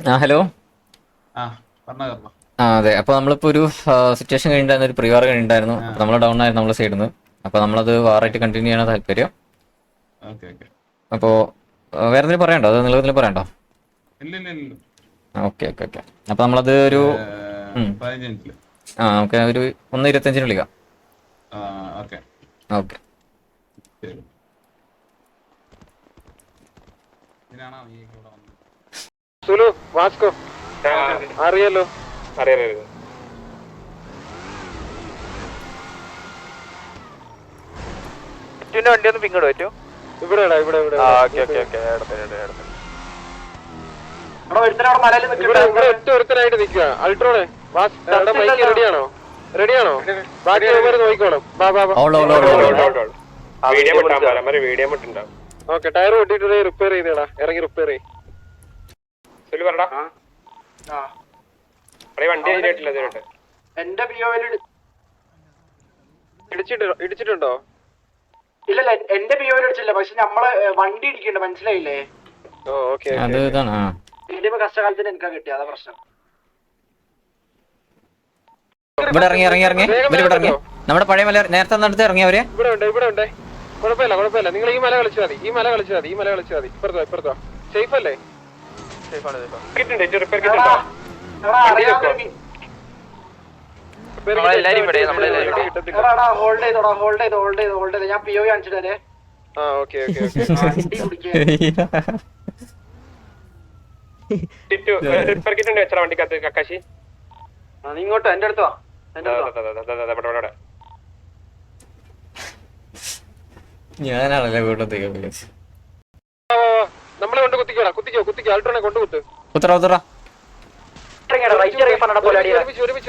Hello. ആ പറഞ്ഞോ. അതെ, അപ്പോൾ നമ്മളിപ്പോൾ ഒരു സിറ്റുവേഷൻ കഴിഞ്ഞിട്ടുണ്ടായിരുന്നു, ഒരു പ്രീവാർ കഴിഞ്ഞിട്ടുണ്ടായിരുന്നു. അപ്പോൾ നമ്മൾ ഡൗൺ ആയിരുന്നു നമ്മളെ സൈഡിൽ നിന്ന്. അപ്പോൾ നമ്മളത് വാറായിട്ട് കണ്ടിന്യൂ ചെയ്യാൻ താല്പര്യം. അപ്പോൾ വേറെ എന്തെങ്കിലും പറയണ്ടോ? അത് നിങ്ങൾ എന്തെങ്കിലും പറയണ്ടോ? Okay okay okay. അപ്പോൾ നമ്മളത് ഒരു നമുക്ക് ഒരു 1:25 വിളിക്കാം. ഓക്കെ. സുലു വാസ്കോ അറിയാലോ. വണ്ടി ഒന്ന് പിങ്ങോട്ട് പറ്റൂ. ഇവിടെ ഒരുത്തരായിട്ട് നിക്കുക. അൾട്രോണെ മൈക്ക് റെഡിയാണോ? ബാക്കി നോക്കിക്കോണം. ഓക്കെ, ടയർ പൊട്ടിട്ട് റിപ്പയർ ചെയ്തേടാ, ഇറങ്ങി റിപ്പയർ ചെയ്യും. എന്റെ ഇടിച്ചിട്ടുണ്ടോ? ഇല്ലല്ല, എന്റെ പിയോയിൽ അടിച്ചില്ല. പക്ഷെ നമ്മള് വണ്ടി ഇടിക്കണ്ട, മനസ്സിലായില്ലേ? ഇതിന്റെ കഷ്ടകാലത്തിന് എനിക്കാ കിട്ടിയ, അതാ പ്രശ്നം. ഇവിടെ ഇറങ്ങി നമ്മുടെ പഴയ മല നേരത്തെ നടത്തി ഇറങ്ങിയവര് ഇവിടെ ഉണ്ട്. കുഴപ്പമില്ല. നിങ്ങൾ ഈ മല കളിച്ചാൽ മതി. ഇപ്പുറത്തോ സേഫ് അല്ലേ? ഹോൾഡ് ചെയ്തോ. ഞാൻ പിയോ കാണിച്ചിട്ട് വരെ. ഇങ്ങോട്ടോ എന്റെ അടുത്തോ. ഞാനാണല്ലേ കൂട്ടത്തേക്ക് വിളിച്ചത്. നമ്മളെ കൊണ്ട് കുത്തിക്കോ. അൾട്രോണെ കൊണ്ട് കുത്ത്. ഉത്തര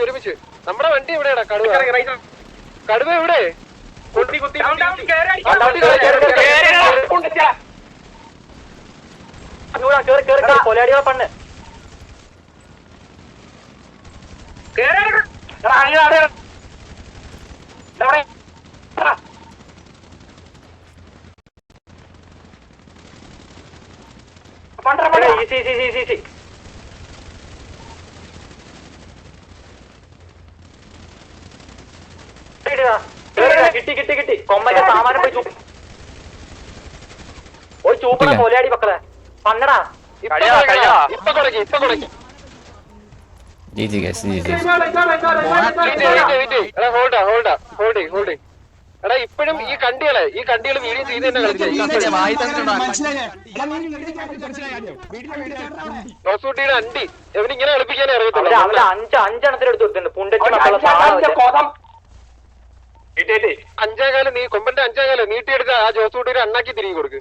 ഒരുമിച്ച്. നമ്മുടെ വണ്ടി എവിടെയാടാ? കടുവ എവിടെ? കൊലയാടികളെ പണ്ണ് കിട്ടി. കൊമ്പന്റെ സാമാനം പോയി ചൂപ്പണ കൊലയാടി മക്കളെ പണ്ണടാ. എടാ ഇപ്പഴും ഈ കണ്ടികള് വീഡിയോ ചെയ്ത് തന്നെ കളിച്ചൂട്ടിയുടെ അണ്ടി എവനിങ്ങനെ കളിപ്പിക്കാനേ അറിയത്തുള്ളൂ. അഞ്ചെണ്ണത്തിനെടുത്ത് കൊടുത്തിട്ടുണ്ട് പുണ്ടച്ചി അഞ്ചേകാലം നീ കൊമ്പന്റെ അഞ്ചേകാലം നീട്ടിയെടുത്ത് ആ ജോസൂട്ടിയുടെ അണ്ണാക്കി തിരികെ കൊടുക്ക്.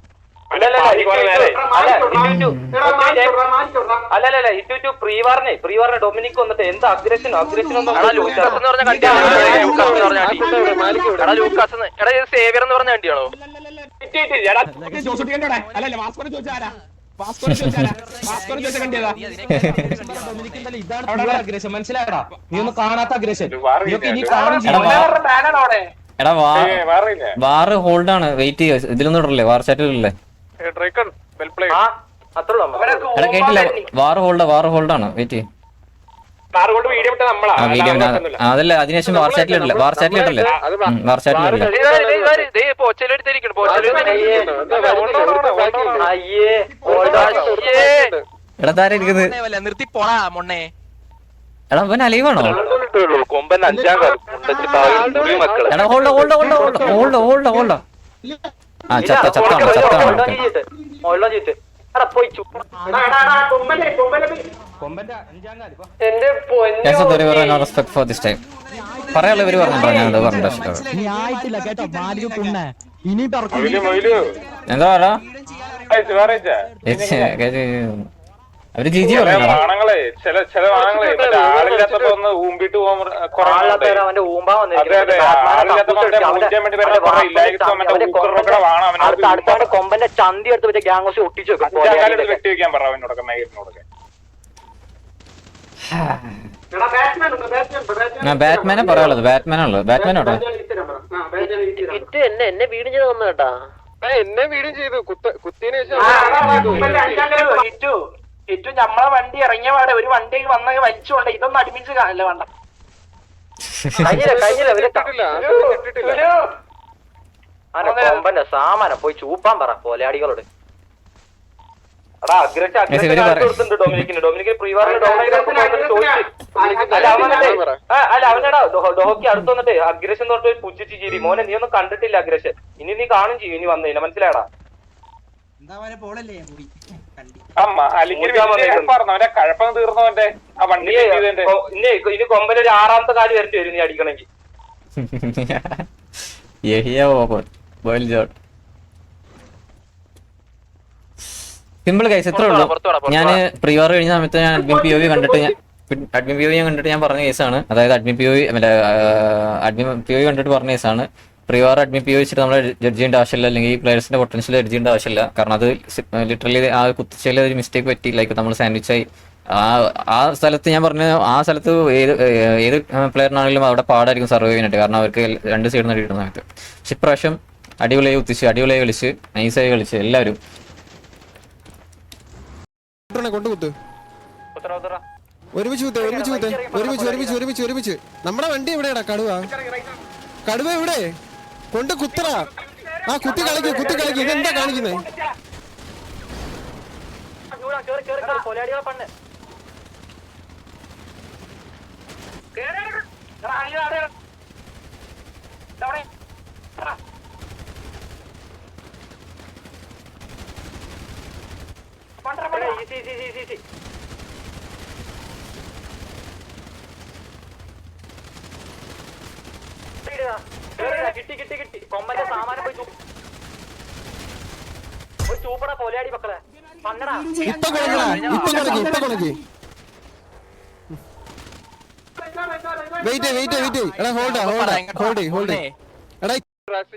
അല്ലല്ല പ്രീവാറിനെ ഡൊമിനിക് വന്നിട്ട് എന്താ അഗ്രഷൻ സേവിയർ എന്ന് പറഞ്ഞ വണ്ടിയാണോ? മനസ്സിലായടാ? നീ ഒന്നും കാണാത്ത അഗ്രഷൻ. എടാ വാറ് ഹോൾഡ് ആണ്, വെയിറ്റ് ചെയ്യോ. ഇതിലൊന്നും ഇടല്ലേ, വാർ ചാറ്റിലല്ലേ? എടാ കേട്ടില്ല, വാറ് ഹോൾഡ് ആണ്, വെയിറ്റ് ചെയ്യും. അതല്ല, അതിനുശേഷം വാർ ചാറ്റിലിടല്ലേ? എടാ താര ഇരിക്കുന്നത്. നിർത്തി പോടാ മൊണ്ണേ. എടാ അവൻ അലീവാണോ? കൊമ്പൻ അഞ്ചാം എടാ ഹോൾഡ് ചത്താണ്. റെസ്പെക്ട് ഫോർ ദിസ് ടൈം പറയാനുള്ള ഇവര് പറഞ്ഞോ. ഞാനത് പറഞ്ഞു. എന്താ പറയാ അവര് ജിജി പറഞ്ഞു. കൊമ്പന്റെ ചന്തി എടുത്ത് വെച്ച ഗ്യാങ്സ് ഒട്ടിച്ചു ബാറ്റ്മാനെ പറയാനുള്ളത്. ബാറ്റ്മാനോട്ടോ എന്നെ വീടും ചെയ്ത് വന്നു കേട്ടാ. എന്നെ വീടും ചെയ്തു കുത്തിയതിനു ശേഷം ഏറ്റവും നമ്മളെ വണ്ടി ഇറങ്ങിയ പാടെ ഒരു വണ്ടി വന്ന വലിച്ചുകൊണ്ട് ഇതൊന്നും അഡ്മിൻസ് കാണില്ല വേണ്ട. സാമാനം പോയി ചൂപ്പാൻ പറ കൊലയാടികളോട്. ഡോഹയ്ക്ക് അടുത്ത് വന്നിട്ട് അഗ്രഷൻ തൊട്ട് പുച്ഛിച്ച് ചിരി മോനെ നീ ഒന്നും കണ്ടിട്ടില്ല അഗ്രഷൻ. ഇനി നീ കാണും ചെയ്യും ഇനി വന്നില്ല മനസ്സിലാടാ. ഇനി കൊമ്പന് ഒരു 6ാമത്തെ കാല് വരേണ്ടി വരും നീ അടിക്കണമെങ്കിൽ. സിമ്പിൾ കൈസ് ഇത്രേ ഉള്ളൂ. ഞാൻ പ്രീവാർ കഴിഞ്ഞ സമയത്ത് ഞാൻ അഡ്മിൻ പി ഒ വി കണ്ടിട്ട് ഞാൻ പറഞ്ഞ കേസാണ്. അതായത് അഡ്മിൻ പി ഒ വി കണ്ടിട്ട് പറഞ്ഞ കേസാണ്. പ്രീവാർ അഡ്മിൻ പി ഒ വെച്ചിട്ട് നമ്മൾ ജഡ്ജ് ചെയ്യേണ്ട ആവശ്യമില്ല, അല്ലെങ്കിൽ പ്ലേയേഴ്സിന്റെ പൊട്ടൻഷ്യൽ ജഡ്ജ് ചെയ്യേണ്ട ആവശ്യമില്ല. കാരണം അത് ലിറ്ററലി ആ കുത്തിച്ചതിൽ ഒരു മിസ്റ്റേക്ക് പറ്റി. ലൈക്ക് നമ്മൾ സാൻഡ്വിച്ചായി ആ സ്ഥലത്ത് ഞാൻ പറഞ്ഞു, ആ സ്ഥലത്ത് ഏത് പ്ലെയറിനാണെങ്കിലും അവിടെ പാടായിരിക്കും സർവൈവ് ചെയ്യാനായിട്ട്. കാരണം അവർക്ക് 2 സൈഡിൽ നിന്ന് കിട്ടുന്ന സമയത്ത്. പക്ഷെ ഇപ്രാവശ്യം അടിപൊളിയായി കുത്തിച്ച് അടിപൊളിയായി കളിച്ച് നൈസായി കളിച്ച് എല്ലാവരും. ഒരുമിച്ച് നമ്മുടെ വണ്ടി എവിടെയാടാ? കടുവ എവിടെ? കൊണ്ട് കുത്തറ. ആ കുത്തി കളിക്കും. ഇതെന്താ കാണിക്കുന്നേ? കിട്ടി കൊമ്പന്റെ സാമാനം പോയി ചൂപ്പട കൊലയാടി മക്കളെ. ഇപ്പൊ കൊണക്കി. വെയിറ്റ്. എടാ ഹോൾഡ്. എടാ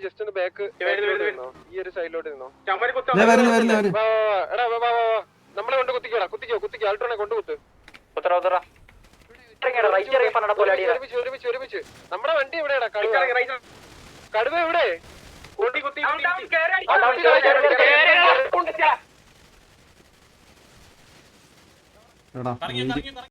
ജസ്റ്റ് ഒന്ന് ബാക്ക് ഈ ഒരു സൈഡിലോട്ട് നിന്നോ. നമ്മളെ കൊണ്ട് കുത്തിക്കോ ആൾട്ടോണെ കൊണ്ട് കുത്ത്. ഒരുമിച്ച് നമ്മുടെ വണ്ടി എവിടെയാടാ? കടുവ എവിടെ? എടാ